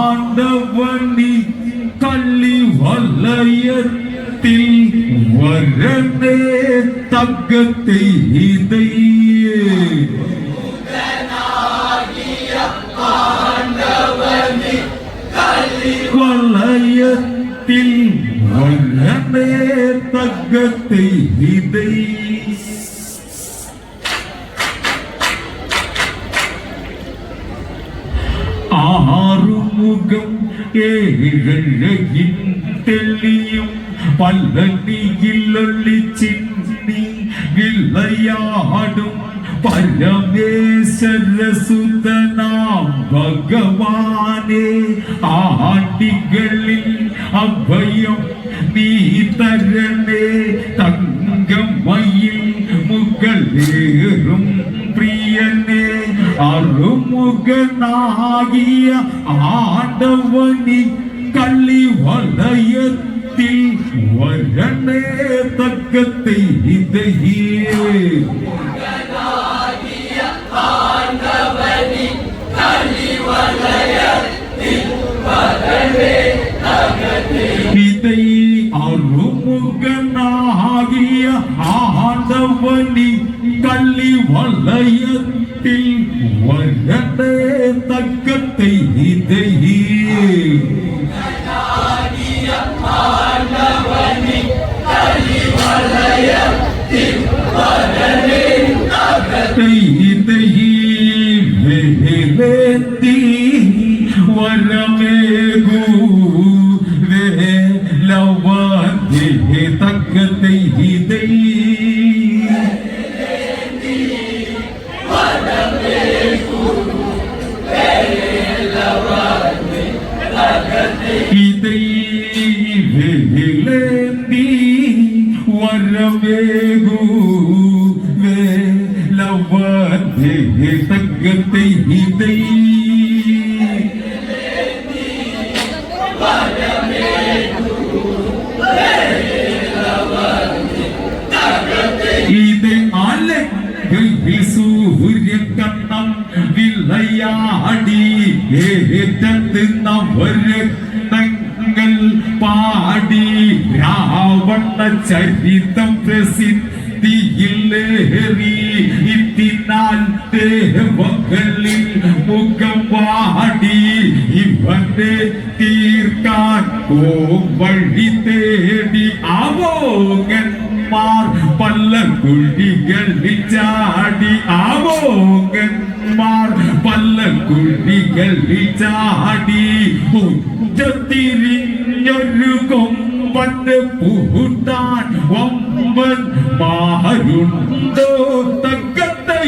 ആണ്ടവനി കള്ളി വലയത്തിൽ വരനെ തകത്തെ വലയത്തിൽ വരനെ തകത്തെ ആറുമുഖം ഏഴഴകിൻ തെളിയും പല്ലണിയിലൊളിച്ചിന്നി വിളയാടും പരമേശ്വരസുതനാം ഭഗവാനെ ആണ്ടികളിൽ അഭയം നീ തരണേ തങ്കമയിൽ മുകളേറും പ്രിയനെ അറുമുഖനാകിയ ആണ്ടവനി കള്ളി വലയത്തിൽ വരണേ തക്കത്തെ അറുമുഖനാകിയ ആണ്ടവനി കള്ളി വലയത്തിൽ വരണേ തക്കത്തെ വരമേകൂ വേലവേ തക്കത്തെ വരമേകൂ വേലവേ തക്കത്തെ ഇത് അലങ്കിൽ സൂര്യൻ കണ്ണം വിളയാടി ഏറ്റത്ത് നവരത്നങ്ങൾ പാടി രാവണ ചരിതം പ്രസിദ്ധിയിലേറി ഇതിനാൽ ദേവകളിൽ മുഖം വാടി ഇവന്റെ തീർക്കാൻ വഴി തേടി ആവോങ്ങന്മാർ പല കുഴികളിൽ ചാടി ആവോങ്ങന്മാർ പല കുഴികളിൽ ചാടി തിരിഞ്ഞൊരു കൊമ്പന്റെ പൂട്ടാൻ വമ്പൻ മാരുണ്ടോ തക്കത്തെ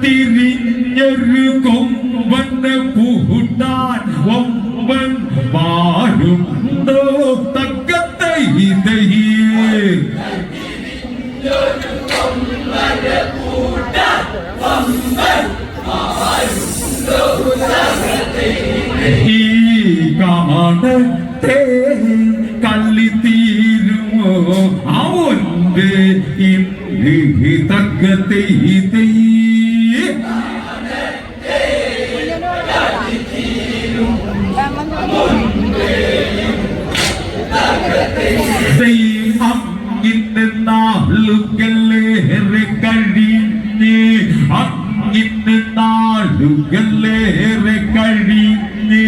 തിരിഞ്ഞൊരു കൊമ്പന്റെ പൂട്ടാൻ വമ്പൻ മാരുണ്ടോ തക്കത്തെ ഈ കാണത്തെ കള്ളി തീരുമോ അവന്റെ തക്കത്തെ അങ്ങിന്റെ നാളുകളേറെ കഴിഞ്ഞ് അങ്ങിന്റെ നാളുകളേറെ കഴിഞ്ഞ്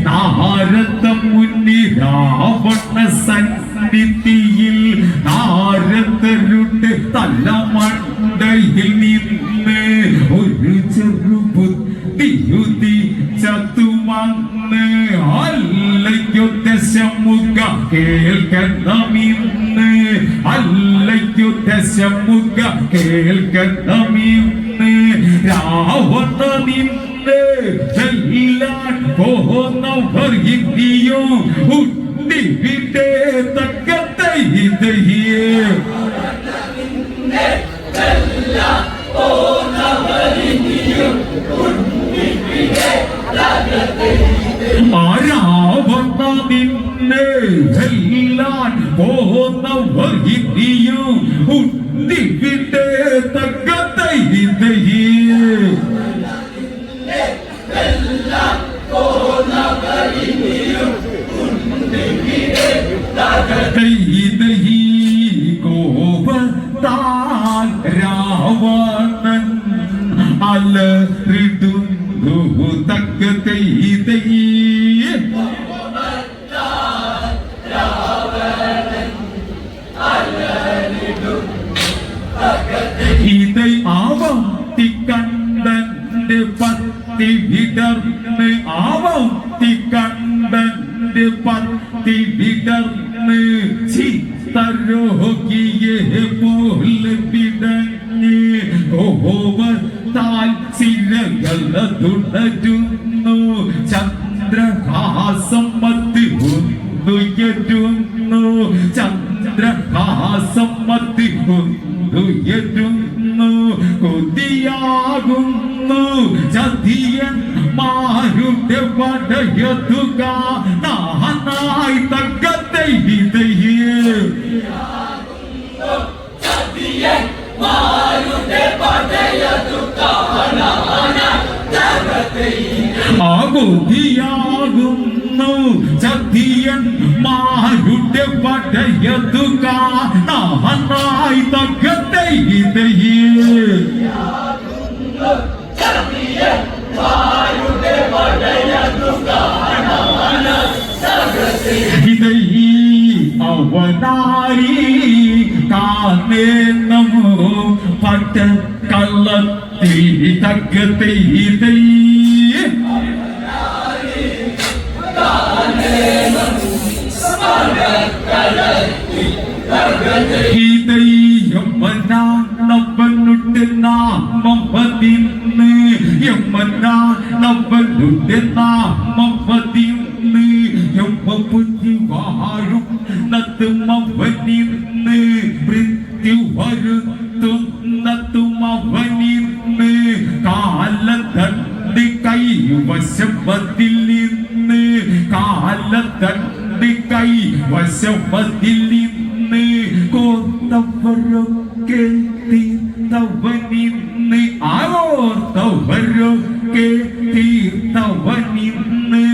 നാരദ മുനി രാവണ സന്നിധിയിൽ നാരദരുടെ തലമണ്ടയിൽ നിന്ന് ഒരു ചെറുബുദ്ധിയുതി ചത്തുവന്ന് അല്ലയോ ദശമുഖ കേൾക്കണമിന്ന് അല്ലയോ ദശമുഖ കേൾക്കണമിന്ന് രാവണ നിന്നെ ചെല്ലാൻ പോകുന്നവർ ഇനിയോ ഉണ്ടിവിടെ തക്കത്തെ രാവണ രാവണ നിന്നെ വെല്ലാൻ പോകുന്നവർ ഇനിയും ഉണ്ടിവിടെ തകതൈ കോപത്താൽ രാവണൻ അലറിടുന്നു തകതൈ ഇതൈ ആവത്തി കണ്ടന്റെ പത്തി വിടർന്ന് ആവത്തി കണ്ടന്റെ പത്തി വിടർന്ന് ചിത്തരോഗിയെ പോലെ പിടഞ്ഞ് കോപത്താൽ സിരകൾ തുടരുന്നു ചന്ദ്രഹാസം മത്തി ഉയരുന്നു ചന്ദ്രഹാസം മത്തി ഉയരുന്നു കൊതിയാകുന്നു ചതിയന്മാരുടെ പടയത്തുക നാനായി തകതൈ ആകുതിയാകുന്നു ചതിയന്മാരുടെ പടയത്തുക നാനായി തകതൈ ഇതൈ അവനാരി കാനേ നമോ പട്ട കള്ളത്തിൽ തകതൈ യമ്മനുടെ നാമം പതിന്ന് യമ്മനുടെ നാമം പതിന്ന് യമ്മപുറ്റി വാഴും നത്തുമവനിന്ന് മൃത്യു വരുത്തുന്നതുമവനിന്ന് കാലതണ്ട് കൈവശപ്പത്തിൽ നിന്ന് കാലതണ്ട് കൈവശപ്പത്തിൽ നിന്ന് കോത്തവരൊക്കെ തീർത്തവനിന്ന് ആവോർത്തവരൊക്കെ തീർത്തവനിന്ന്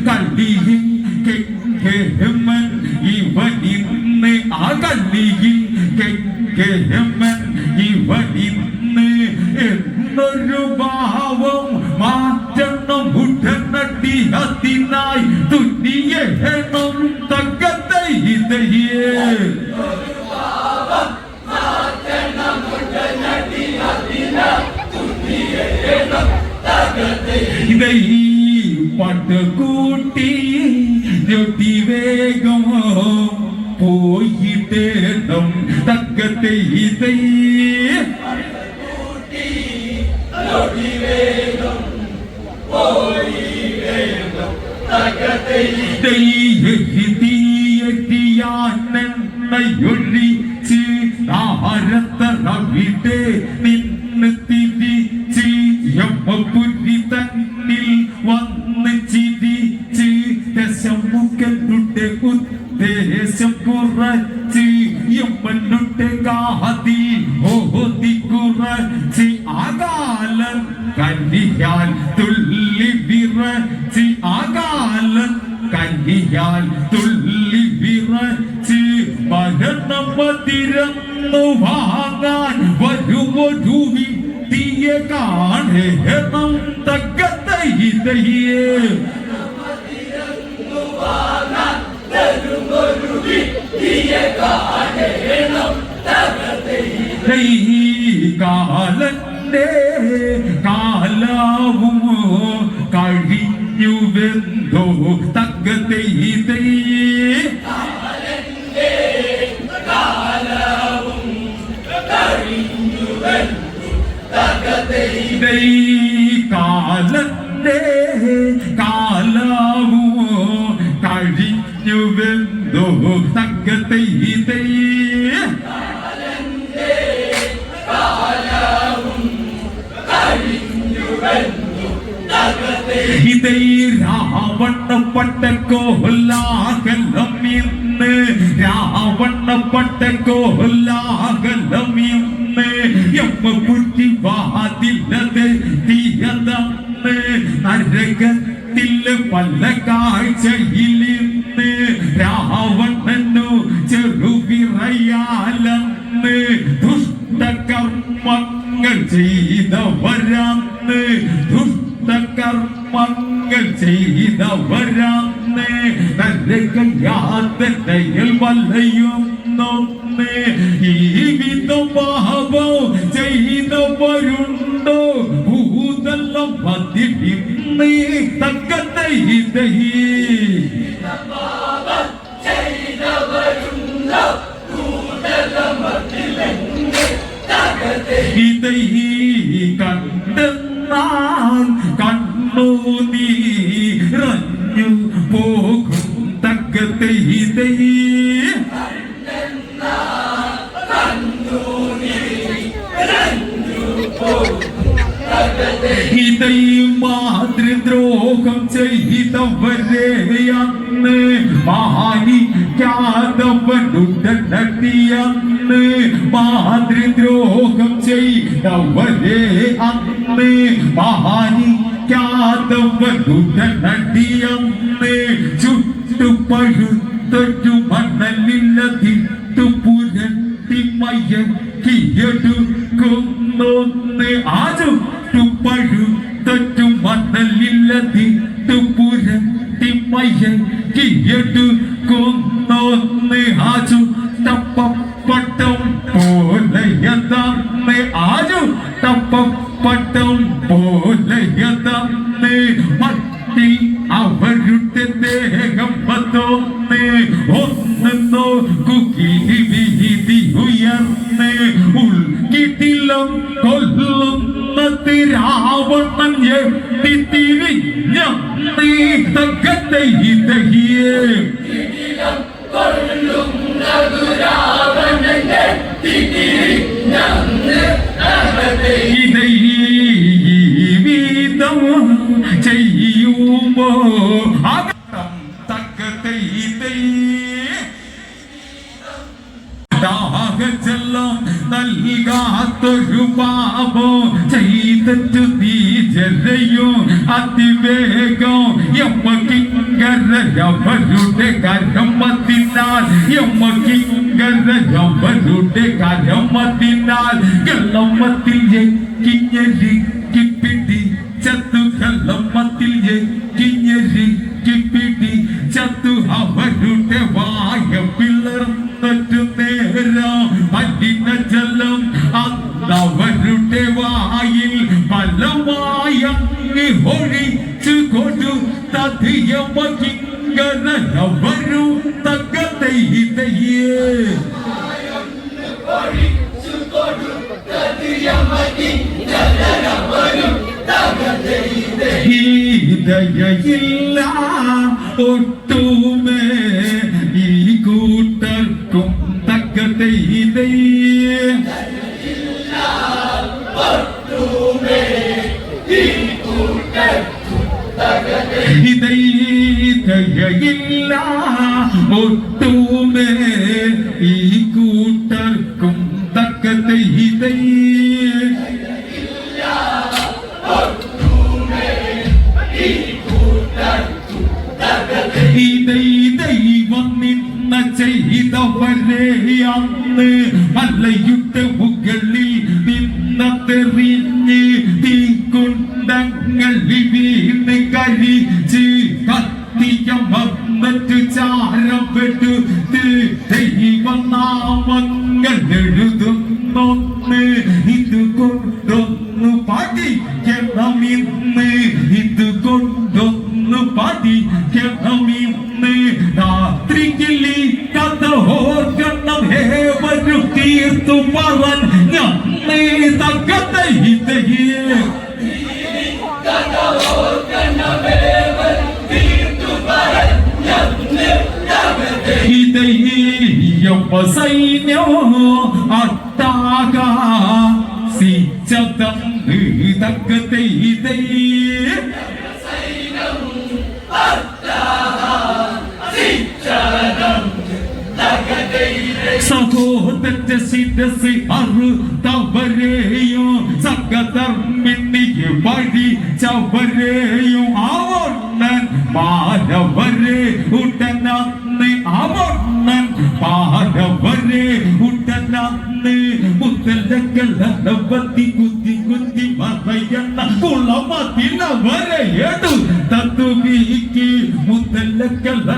കള്ളിയിൽ കെങ്കേമൻ ഇവനിന്ന് ആ കള്ളിയിൽ കെങ്കേമൻ ഇവനിന്ന് എന്നൊരു ഭാവം മാറ്റണം ഉടനടി അതിനായി തുന്നിയേണം തകതൈ ഇതൈ പട്ടുകൂട്ടി വേഗമോ പോയിട്ടേണം തകതൈ ൊഴിച്ച് ആരത്തറവിടെ നിന്ന് തിരിച്ച് യമ്മപുരി തന്നിൽ വന്ന് ചിരിച്ച് ദശമുഖരുടെ ഉദ്ദേശം കുറച്ച് യമ്മനുടെ കാതിൽ ഓതി കുറച്ച് ആകാലം കല്ലിയാൽ തുള്ളി വിറച്ച് ആകാലം കല്ലിയാൽ തുള്ളി വിറച്ച് മരണമതിരന്നു വാങ്ങാൻ വരുമൊരു വിദ്യയെ കാണേണം തകതൈ കാലന്റെ കാലാവുമോ കഴിഞ്ഞുവെന്തോ തകതൈ കാലന്റെ കാലാവുമോ കഴിഞ്ഞുവെന്തോ തകതൈ ഇതൈ ഇതൈ രാവണപ്പെട്ട കോലാഹലം ഇന്ന് രാവണപ്പെട്ട കോലാഹലം ഇന്ന് യമ്മപുറ്റി വാതിലത് തീയതന്ന് നരകത്തിൽ പല കാഴ്ചയിലിന്ന് രാവണനു ചെറുവിറയാലെന്ന് ദുഷ്ടകർമ്മങ്ങൾ ചെയ്തവരാന്ന് ദുഷ്ടകർമ്മങ്ങൾ ചെയ്തവരാന്ന് നരകയാതനയിൽ വലയുന്നൊന്ന് ഈ വിധം പാപം ചെയ്തവരുണ്ടോ ഭൂതലം പതിവിന്ന് തക്കത്തെ ഇതൈ കണ്ടെന്നാൽ കണ്ണു നീറഞ്ഞു പോകും തക്കത്തെ ഇതൈ ഇതൈ മാതൃദ്രോഹം ചെയ്തവരെ അന്ന് മാനിക്കാതവനുടനടിയന്ന് മാതൃദ്രോഹം ചെയ്തവരെ അന്ന് മാനിക്കാതവനുടനടിയന്ന് ചുട്ടുപഴുത്തൊരു മണലില്ലതിട്ടു പുരട്ടി മയക്കിയെടുക്കുന്നൊന്ന് ആജു പഴുത്തൊറ്റു മണലില്ലതിട്ടു പുരട്ടി മയക്കിയെടുക്കുന്നൊന്ന് ആജു തപ്പപ്പട്ടം പോലെയതന്ന് ആജു തപ്പപ്പട്ടം പോലെയതന്ന് മട്ടിൽ അവരുടെ ദേഹം പത്തോന്ന് ഒന്ന് നോക്കുകി വീതി ഉയർന്ന് ഉൾക്കിട്ടിലും കൊല്ലുന്ന രാവണൻ എത്തിത്തിരിഞ്ഞ തകത്തെ ഇതഹിയേ ഇതൈ വീതം ചെയ്യുമ്പോ അകത്തം തക്കത്തെ ഇതൈ ദാഹജലം നൽകാത്തൊരു പാപോ ചെയ്തിട്ടു നീ ജലയോ അതിവേഗം യമ്മകിങ്കരവരുടെ കരമത്തിനാൽ യമ്മകിങ്കരവരുടെ കരമത്തിനാൽ ഗളമത്തിൽ എക്കിഞ്ഞരിക്കി പിടിച്ചതു ഗളമത്തിൽ എക്കിഞ്ഞരിക്കി പിടിച്ചതു അവരുടെ വായ പിളർന്നിട്ടു നേരം മലിന ജലം അവരുടെ വായിൽ ബലമായ ഒഴിച്ചു കൊടുത്തത് യമകിങ്കരവരും തകതയിതയേ ദയയില്ല ഒട്ടുമേ ഈ കൂട്ടർക്കും തക്കതയിതയേ ഇതൈ ദയയില്ല ഒട്ടുമേ ഈ കൂട്ടർക്കും തക്കതയിതൈ ഇതൈ ദൈവം നിന്ന ചെയ്തവരെ അന്ന് മലയുടെ മുകളിൽ നിന്നെറിഞ്ഞ് തീക്കുണ്ടങ്ങളിൽ വീണ് കരിച്ച് കത്തിയമർന്നിട്ട് ചാരപ്പെടുത്ത് ദൈവനാമങ്ങൾ എഴുതുന്നൊന്ന് ഇത് കൊണ്ടൊന്നു പഠിക്കണമിന്ന് ഇത് കൊണ്ടൊന്നു പഠിക്കണമിന്ന് രാത്രിയിൽ കഥ ഓർക്കണം ഹേവരും തീർത്തു പറഞ്ഞ തക്കത്തെ ഇതയേ ഇതയ്യപ്പ സൈന്യോ അട്ടാക സിച്ചതം തക്കത്തെ ഇതയ്യേ സഹോദരന്റെ ശിരസ് അറുത്തവരെയും സകധർമ്മിണിക്ക് പഠിച്ചവരെയും അവണ്ണൻ മാനവരെ ഉടനന്ന് അവണ്ണൻ പാരവരെ ഉടനന്ന് മുത്തലകളി കുത്തി കുത്തി പറയുന്ന കുളമതിലവരെ എടു തത്തുവിക്ക് മുത്തലകളി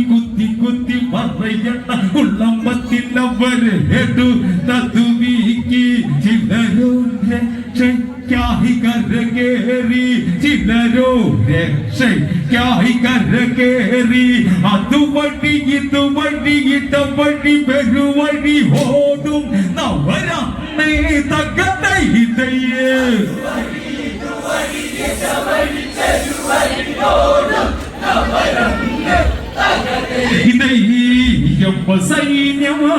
കുത്തി കുത്തി പറയുന്ന കുളമ്പത്തിലവരെ എടു തത്തുവിക്ക് ചിലരോ രക്ഷയ്ക്കായി കരകേറി ചിലരോ രക്ഷയ്ക്കായി കരകേറി അതുവഴി ഇതുവഴി ഇടവഴി പെരുവഴി ഓടും നവരമ്മേ തകതൈതയേ ഇതയ്യപ്പ സൈന്യമോ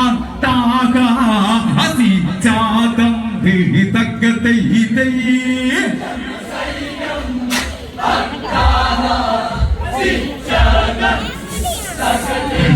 അത്താക അതിജാതം തകതൈതയേ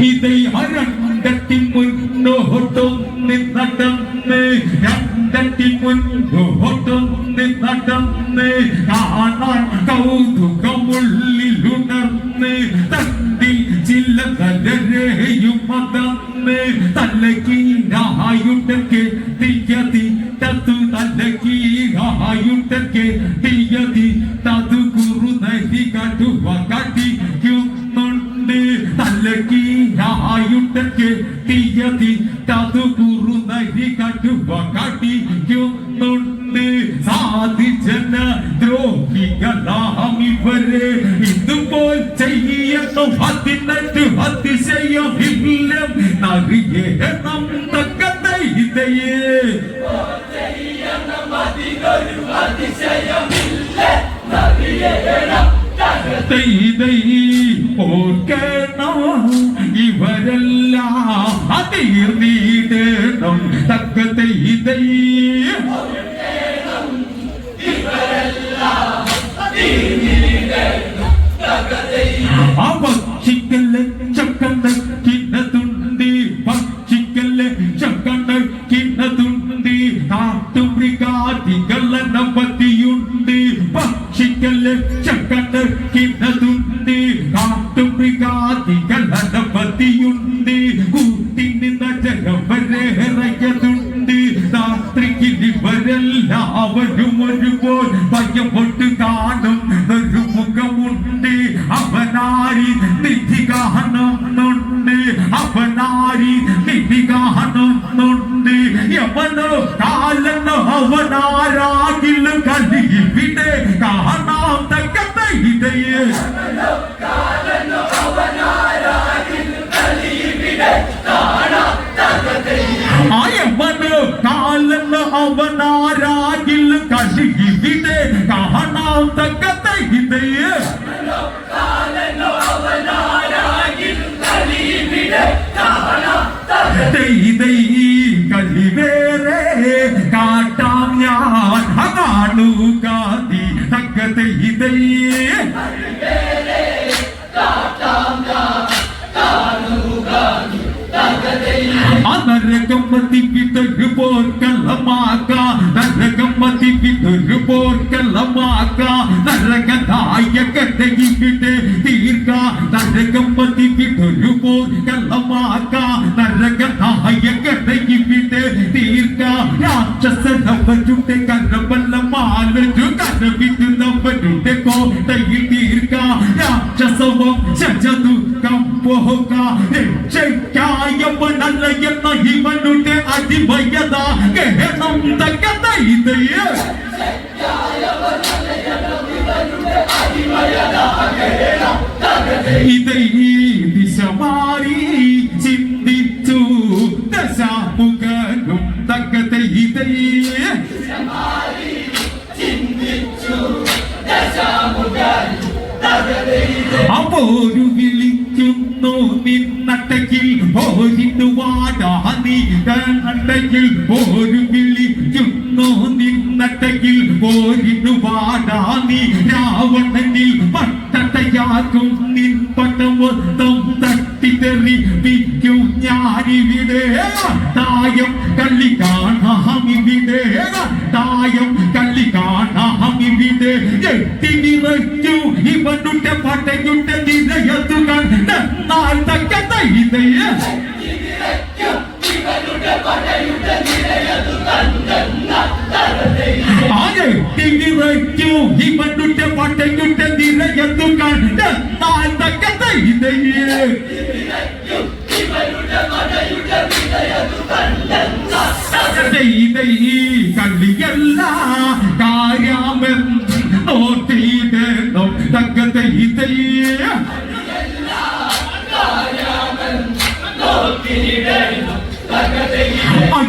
ഇതൈ അരണ്ടത്തി മുന്നോട്ടൊന്ന് നടന്ന് രണ്ടത്തി മുന്നോട്ടൊന്ന് നടന്ന് കാണാൻ കൗതുകമുള്ളിലുണർന്ന് തന്തി ചില തലരെയും മതന്ന് തലകീരായുണ്ടക്കെ തീയതി തത്തു തലകീരായുണ്ടക്കെ തീയതി തതു കുറു നരി കടുവ കടിക്കുന്നുണ്ട് തലകീരായുണ്ടക്കെ തീയതി തതു കുറു നരി കടുവ കടിക്കുന്നുണ്ട് സാധിച്ചന ദ്രോഹികളാമിവരെ ഇതുപോൽ ചെയ്യണം അതിനൊരു അതിശയമില്ല നറിയണം തകതൈതയേ ഓർക്കണം ഇവരെല്ലാം അതിർന്നീടണം തകതൈതയേ പക്ഷിക്കല്ലേ ചക്കണ്ട കിണ്ണതുണ്ടി പക്ഷിക്കല്ലേ ചക്കണ്ട കിണ്ണതുണ്ടി കാട്ടുമൃഗാദികളെന്ന പതിയുണ്ട് പക്ഷിക്കല്ലേ ചക്കണ്ട കിണ്ണതുണ്ടി കാട്ടുമൃഗാദികളെന്ന പതിയുണ്ട് കൂട്ടിന് നരകവരേറയതുണ്ട് രാത്രിക്ക് ഇവരെല്ലാവരും ഒരുപോൽ ഭയം കൊണ്ട് കാണും ഒരു മുഖമുണ്ട് അവനാരി നിധി കാണുന്നുണ്ട് അവനാരി നിധി കാണുന്നുണ്ട് യമനോ കാലനോ അവനാരാകിലും കളിവിടെ കാണാം തകതൈതയേ യമനോ കാലനോ അവനാരാകിലും കളിവിടെ കാണാം തകതൈതയേ കളിവേറെ കാട്ടാം ഞാൻ അതാണു കാതി തകതൈതയേ നരകമ്മതിക്കൊരു പോർക്കള്ളമാക്ക നരകമ്മതിക്കൊരു പോർക്കള്ളമാക്ക നരകനായകടകിവിടെ തീർക്ക നരകമ്മതിക്കൊരു പോർക്കള്ളമാക്ക നരകനായകടകിവിടെ തീർക്ക രാക്ഷസനവരുടെ കരവല്ല മാലു കരവിടുന്നവരുടെ കോട്ടയിൽ തീർക്ക രാക്ഷസവും ശജതുക്കം പോക രക്ഷയ്ക്കായവനല്ല എന്ന ഇവനുടെ അടിമയത ഗഹനം തകതൈതയേ ഇതൈ ദിശ മാറി ചിന്തിച്ചു ദശാമുഖനും തകതൈതയേ അപ്പോരു വിളിക്കുന്നു നിന്നട്ടയിൽ പോരിന്നു വാടാ നീ കണ്ടയിൽ പോരു വിളിക്കുന്നു നിന്നട്ടയിൽ പോരിന്നു വാടാ നീ രാവണനിൽ പട്ടണ കട്ടയാക്കും നിൻ പട്ടമൊത്തം തട്ടിത്തെറിപ്പിക്കും ഞാനിവിടെ തായം കളി കാണാമിവിടെ തായം കളി കാണാമിവിടെ എട്ടിനിറയ്ക്കു ഇവനുടെ പട്ടയുടെ നിരയതു കണ്ടെന്നാൽ തക്കത്ത ഇതയ ആരെട്ടിനിറയ്ക്കു ഇവനുടെ പട്ടയുടെ നിരയതു കണ്ടെന്നാൽ തക്കത്ത ഇതയ കളിയല്ല കാര്യമെന്നോർത്തിടണം തക്കത്തെ ഇതയ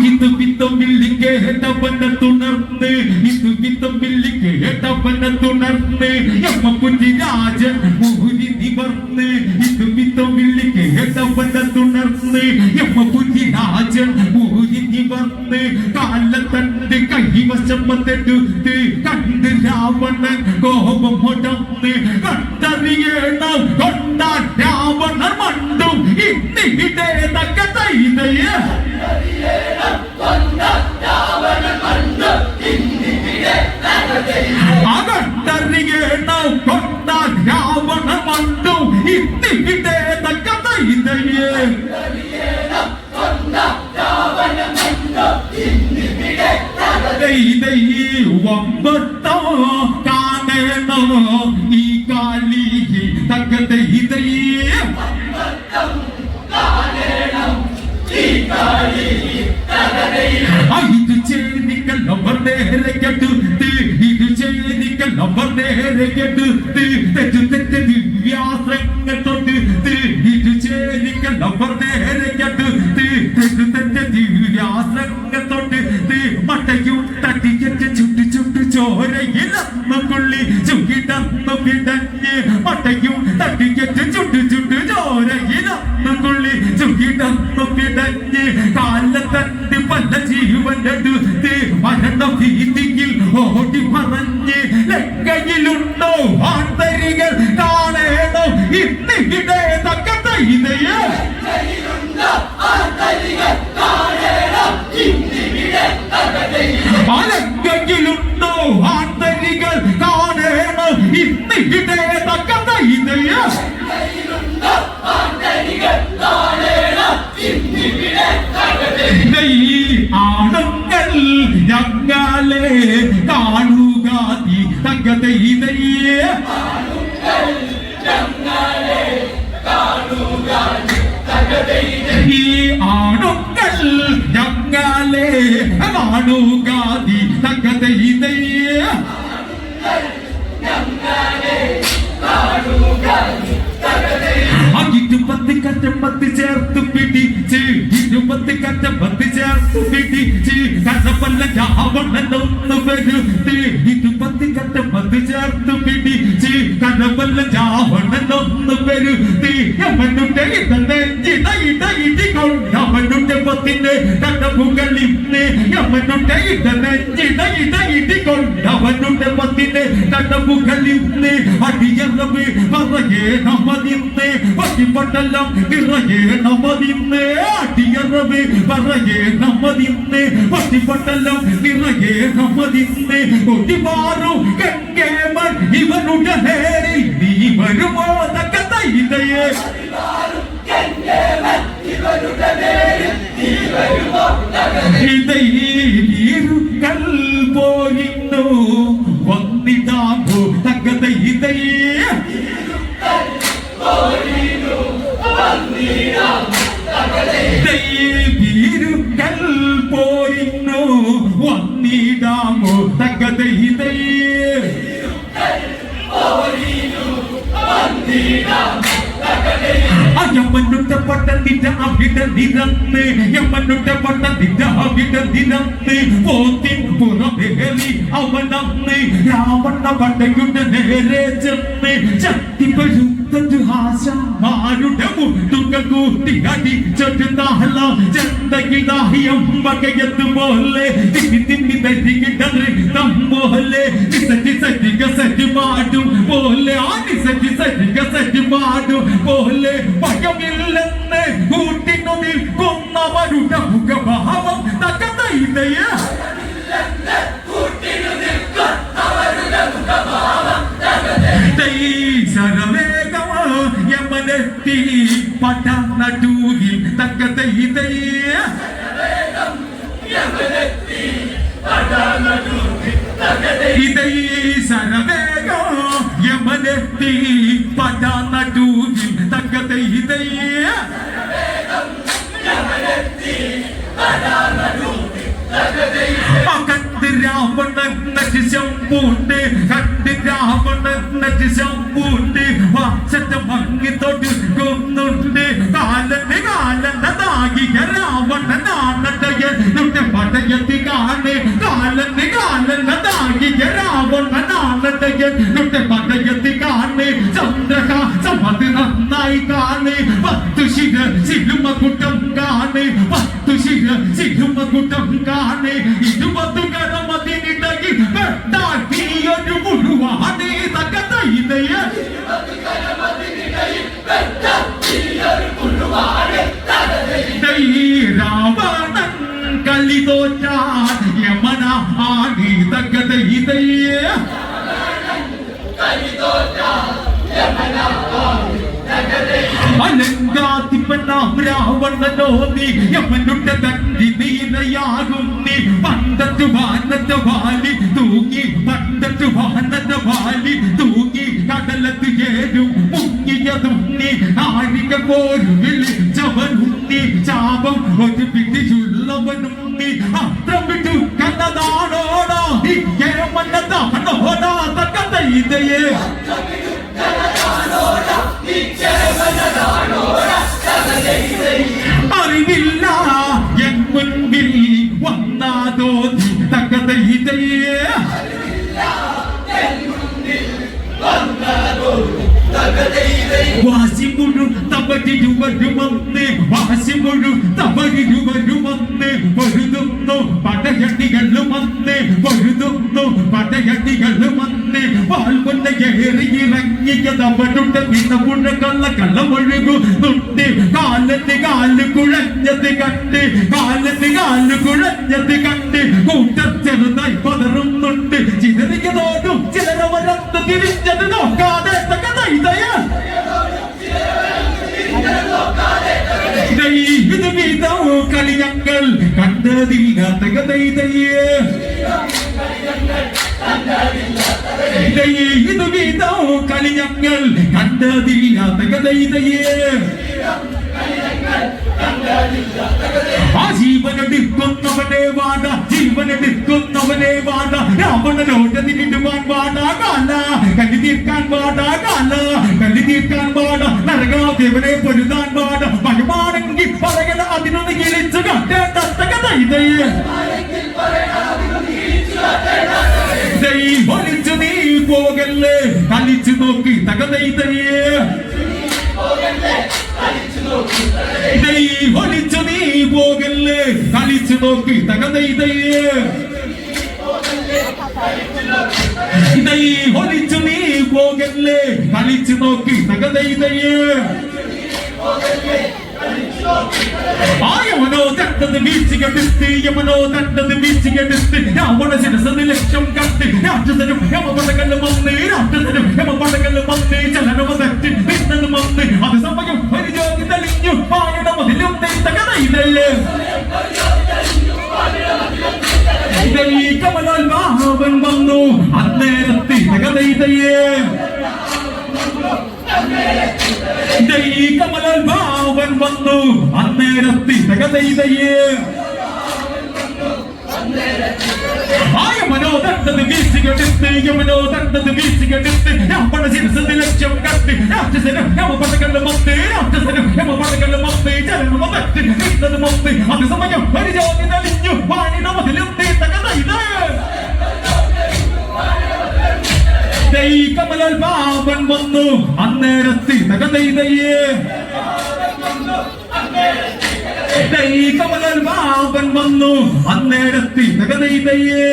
ഇത് വിത്തമ്പില്ലി കേട്ടവനെ തുടർന്ന് ഇത് വിത്തമ്പില്ലി കേട്ടവനെ തുടർന്ന് എമ്മ കുഞ്ഞിരാജൻ മോഹരി നിവർന്ന് ഇത് വിത്തമ്പില്ലി കേട്ടവനെ തുടർന്ന് എമ്മ കുഞ്ഞിരാജൻ മോഹരി നിവർന്ന് കാലത്തന്റെ കൈവശമത്തെടുത്ത് കണ്ട് രാവണൻ കോപം മുടന്ന് കണ്ടറിയണം കൊണ്ടാൻ രാവണൻ മണ്ടും ഇന്നിവിടെ തക്കത്ത ഇതയ അകണ്ടറിയണം കൊണ്ടാൻ രാവണൻ മണ്ടും ഇന്നിവിടെ തക്കത്ത ഇതയ വമ്പത്തോ കാണണോ ഈ കാലി തക്കത്ത ഇതയ ഇത് ചേരിക്കൽ നമ്പർ നേരെ കെടുത്ത് ഇത് ചേരിക്കൽ നമ്പർ നേരെ കെടുത്ത് തെറ്റു തെറ്റ് ദിവ്യാസങ്ങൾ തൊടുത്ത് ഇത് ചേരിക്കൽ നമ്പർ നേരെ കെടുത്ത് തെറ്റു തെറ്റ് ദിവ്യാസങ്ങൾ തൊടുത്ത് മട്ടയും തട്ടിക്കെട്ട് ചുട്ടു ചുട്ടു ചോരയിലന്നു കൊള്ളി ചുക്കിടന്നു പിടഞ്ഞ് മട്ടയും തട്ടിക്കെട്ട് ചുട്ടു ചുട്ടു ചോരയിലന്നു കൊള്ളി ചുക്കിടന്നു പിടഞ്ഞ് കാലത്തണ്ട് പല ജീവനെടുത്ത് മരണ ഭീതിയിൽ ഓടി മറഞ്ഞ് ലങ്കയിലുണ്ടോ ആന്തരികൾ കാണേണോ ഇന്നിവിടെ തക്കത്ത ഇതയ ലങ്കയിലുണ്ടോ ആന്തരികൾ കാണേണോ ഇന്നിവിടെ തക്കത്ത ഇതയ ആണുങ്ങൾ ഞങ്ങളെ കാണുക തങ്കത ഇതയേ ഈ ആണുങ്ങൾ ഞങ്ങളെ കാണുക തങ്കത ഇതയേ ഇരുപത്തി കറ്റമ്പത്തി ചേർത്ത് പിടിച്ച് ഇരുപത്തി കറ്റമ്പത്തി ചേർത്ത് പിടിച്ച് കഥപ്പല്ല രാവണനൊന്ന് വരുത്ത് ഇരുപത്തി കറ്റമ്പത്തി ചേർത്ത് പിടിച്ച് കഥപ്പല്ല രാവണനൊന്ന് വരുത്ത് അവനുടെ ഇടയിടികൊണ്ട് അവനുടെ പത്തിന് കടവുകളിന്ന് അവനുടെ ഇടയിടികൊണ്ട് അവനുടെ പത്തിന് കടവുകളിന്ന് അടിയറവ് പറയേ നമ്മതിന്ന് പട്ടിപ്പട്ടലം നിറയെ നമ്മതിന്ന് അടിയറവ് പറയേ നമ്മതിന്ന് പട്ടിപ്പട്ടലം നിറയെ നമ്മതിന്ന് ഒടിമാറും ഗംഗേമൻ ഇവനുടെ നേരിൽ നീ വരുമോ തക്കത്ത ഇതയേ ഇതീരുക്കൽ പോലിന്നു വന്നിടാമോ തക്കത്ത ഇതയേ ഇരുക്കൽ പോയിന്നു വന്നിടാമോ തക്കത ഇതയേ യമനുടെ പട്ടത്തിന്റെ അവിട നിരന്ന് യമനുടെ പട്ടത്തിന്റെ അവിട നിരന്ന് പോത്തിൻ പുറമേറി അവനന്ന് രാവണ പട്ടയുടെ നേരെ ചെന്ന് ശക്തി പെരുത്തൊരു ആശമാരുടെ മുട്ടു കാലുകൾ കൂട്ടി അടിച്ചൊരുന്നാഹല ചെന്തകിടാഹിയം വകയെത്തുപോലെ തിന്നി തിന്നി തരികിടറി തമ്പോലെ നിസറ്റി സറ്റിക സറ്റി പാടും പോലെ ആ നിസറ്റി സറ്റിക സറ്റി പാടും പോലെ ഭയമില്ലെന്ന് കൂട്ടിനുള്ളിൽ കൊന്നവരുടെ മുഖഭാവം തകതയിതയ ശരവേഗമോ യമനെത്തി പടനടൂരിൽ തകതയിതയ ഇതൈ ശരവേഗോ യമനെത്തി പടനടൂരിൽ തകതയിതയ കണ്ട് രാവണൻ നശിശമ്പൂണ്ട് കണ്ട് രാവണൻ നശിശമ്പൂണ്ട് വാസറ്റ ഭംഗി തൊടുക്കുന്നുണ്ട് കാലന് കാലനതാകിയ രാവണനാണടയുടെ പടയത്തി കാണേ കാലന് കാലനതാകിയ രാവണനാണടയുടെ പടയത്തി കാണേ ചന്ദ്രഹാസം അത് നന്നായി കാണേ 10 ശിര സിലുമകുട്ടം കാണേ 10 ശിര സിലുമകുട്ടം കാണേ 20 കരമതിനിടയിൽ പെട്ടാക്കിയൊരു മുഴുവാണേ തകതയിതയ രാവണൻ കളി തോറ്റാൻ യമന ആണി തകതയിതയ അലങ്കാത്തിപ്പെണ്ണാം രാവണനോ നീ യമനുടെ തണ്ടി നീലയാകും നീ പണ്ടത്തു വാനത്തെ വാലി തൂങ്ങി പണ്ടത്തു വാനത്തെ വാലി തൂങ്ങി കടലത്ത് ചേരും മുങ്ങിയതും നീ ആരിക പോലും വിളിച്ചവനും നീ ശാപം ഒരു പിടിച്ചുള്ളവനും നീ അത്രം വിട്ടു കന്നതാണോടാ നീ യമന്നതാണോടാ തകതയിതയേ അറിവില്ല എൻ മുൻപിൽ വന്നാതോ തകതയിതയേ വാശിമുഴു തവരിരുവരുമന്ന് വാശിമുഴു തവരിരുവരുമന്ന് പൊരുതുന്നു പടയടികളുമന്ന് പൊരുതുന്നു പടയടികളുമന്ന് വാൾമുന്ന ഏറിയിറങ്ങിയതവരുടെ നിന്നപുഴ കള്ളമൊഴുകുന്നുണ്ട് കാലത്ത് കാല് കുഴഞ്ഞത് കണ്ട് കാലത്ത് കാല് കുഴഞ്ഞത് കണ്ട് കൂട്ടം ചെറുതായി പതറുന്നുണ്ട് ചിതറിയതോടും ചിലരവരത്ത് തിരിഞ്ഞത് നോക്കാതെ തകതയിതയ ഇത് വിധോ കളിയങ്ങൾ കണ്ടതില്ല തകതയിതയേ ഇത് വിധോ കളിയങ്ങൾ കണ്ടതില്ല തകതയിതയേ ആ ജീവനെടുക്കുന്നവനെ വാട ജീവനെടുക്കുന്നവനെ വാട രാവണനോട് തിരിടുവാൻ വാട കാല കല്ലി തീർക്കാൻ വാട കാല കല്ലി തീർക്കാൻ വാട നരകാദേവനെ പൊരുതാൻ വാട ഭയമാണെങ്കിൽ പറയല അതിനൊന്ന് കിളിച്ചു കട്ടേണ്ട തകതയിതയേ ഒളിച്ചു നീ പോകല്ലേ കളിച്ചു നോക്കി തകതയിതയേ ഒളിച്ചു നീ പോകല്ലേ കളിച്ചു നോക്കി തകതയിതയേ ഒളിച്ചു നീ പോകല്ലേ കളിച്ചു നോക്കി തകതയിതയേ യമനോ തട്ടത് വീഴ്ചകെടുത്ത് യമനോ തട്ടത് വീഴ്ചകെടുത്ത് രാവണ ശിരസന് ലക്ഷ്യം കണ്ട് രാക്ഷസനും യമപടകല്ലും വന്ന് രാക്ഷസനും യമപടകല്ലും വന്ന് ചലനമ തെറ്റി നിന്നതും വന്ന് അത് സമയം ഒരു ജ്യോതി തെളിഞ്ഞു പായണ മതിലും തകതയിതയേ കമലോത്ഭാവൻ വന്നു അന്നേരത്തി തകതയിതയേ കമലോത്ഭാവൻ വന്നു അന്നേരത്തി തകതയിതയേ യമനോ തട്ടത് വീഴ്ചകെടുത്ത് യമനോ തട്ടത് വീഴ്ചകെടുത്ത് രാവണ ശിരസന് ലക്ഷ്യം കണ്ട് രാക്ഷസനും യമപടകല്ലും വന്ന് രാക്ഷസനും യമപടകല്ലും വന്ന് ചലനമ തെറ്റി നിന്നതും വന്ന് അത് സമയം ഒരു ജ്യോതി തെളിഞ്ഞു പായണ മതിലും തകതയിതയേ കമലോത്ഭാവൻ വന്നു അന്നേരത്തി തകതയിതയേ കമലൽ ബാബൻ വന്നു അന്നേരത്തി തകതയ്യേ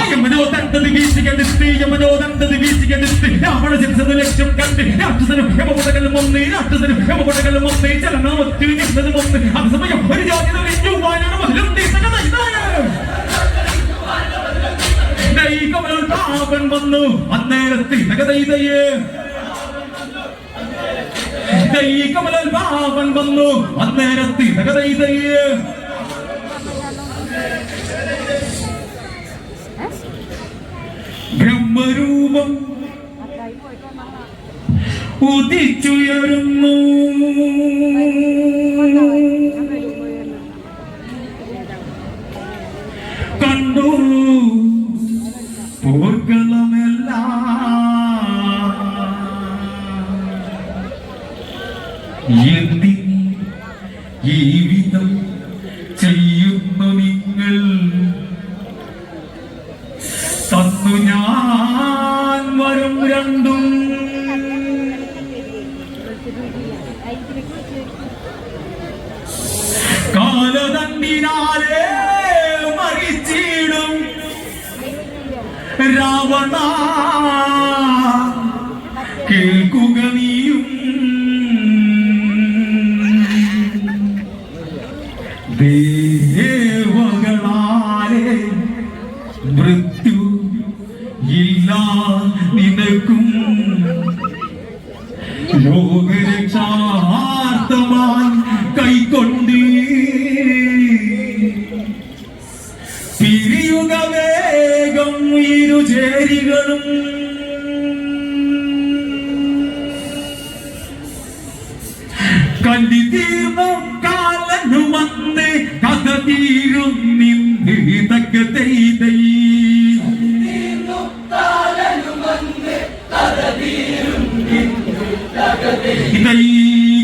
യമനോ തണ്ടത് വീശികെടുത്ത് യമനോ തണ്ടത് വീശികെടുത്ത് രാവണ ശിരസത് ലക്ഷ്യം കണ്ട് രാക്ഷസനും യമപടകലും ഒന്ന് രാക്ഷസനും യമപടകലും ഒന്ന് ചലനാമത്തിൽ നിന്നതും ഒന്ന് അത് സമയം ഒരു ജാതി തെളിഞ്ഞു വായനമതിലും കമലൽ ബാബൻ വന്നു അന്നേരത്തി തകതയ്യേ കമലൽ ബാബൻ വന്നു അന്നേരത്തി തകതയ്യേ ബ്രഹ്മരൂപം ഉദിച്ചുയരുന്നു കണ്ടു പോർക്കളമെല്ലാം എന്തിന് ഈ വിധം ചെയ്യുന്നു നിങ്ങൾ തന്നു ഞാൻ വരും രണ്ടും കാലതണ്ടിനാലേ മരിച്ചിടും രാവണ കേൾക്കുക നീയും ദേവകളാലേ മൃത്യു ഇല്ല നിനക്കും ലോകരക്ഷാർത്ഥമായി കൈക്കൊണ്ട് പിരിയുക വേഗം ഇരുചേരികളും കല്ലി തീർന്ന കാലനുമന്ന് കഥ തീരും നിന്ന് തക്കതൈതൈ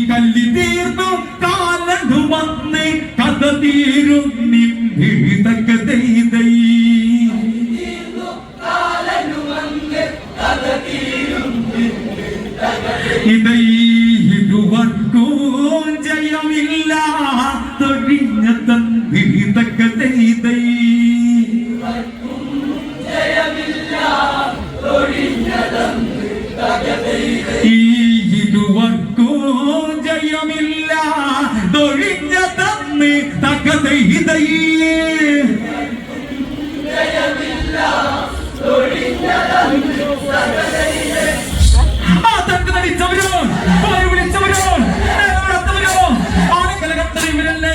കല്ലി തീർന്നു കാലനുമന്ന് കഥ തീരും നിന്ന് തക്കതൈതൈ ഇരുവർക്കും ജയമില്ല തൊഴിഞ്ഞ തന്നി തക്കതൈതൈ ഇരുവർക്കും ജയമില്ല തൊഴിഞ്ഞ തന്നി തകതൈതൈ ആ തക്ക് നടിച്ചവരോ പോയി വിളിച്ചവരോ നേരത്തവരോ ആണുങ്ങളെ കണ്ടത് ഇവരല്ലേ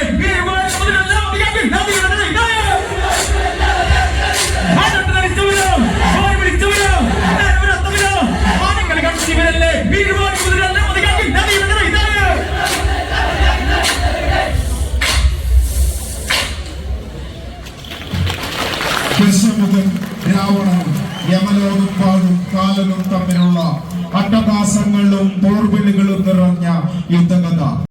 മുതൽ രാവണനും യമലോകപ്പാടും കാലനും തമ്മിലുള്ള അട്ടഹാസങ്ങളും പോർവിളികളും നിറഞ്ഞ യുദ്ധകഥ.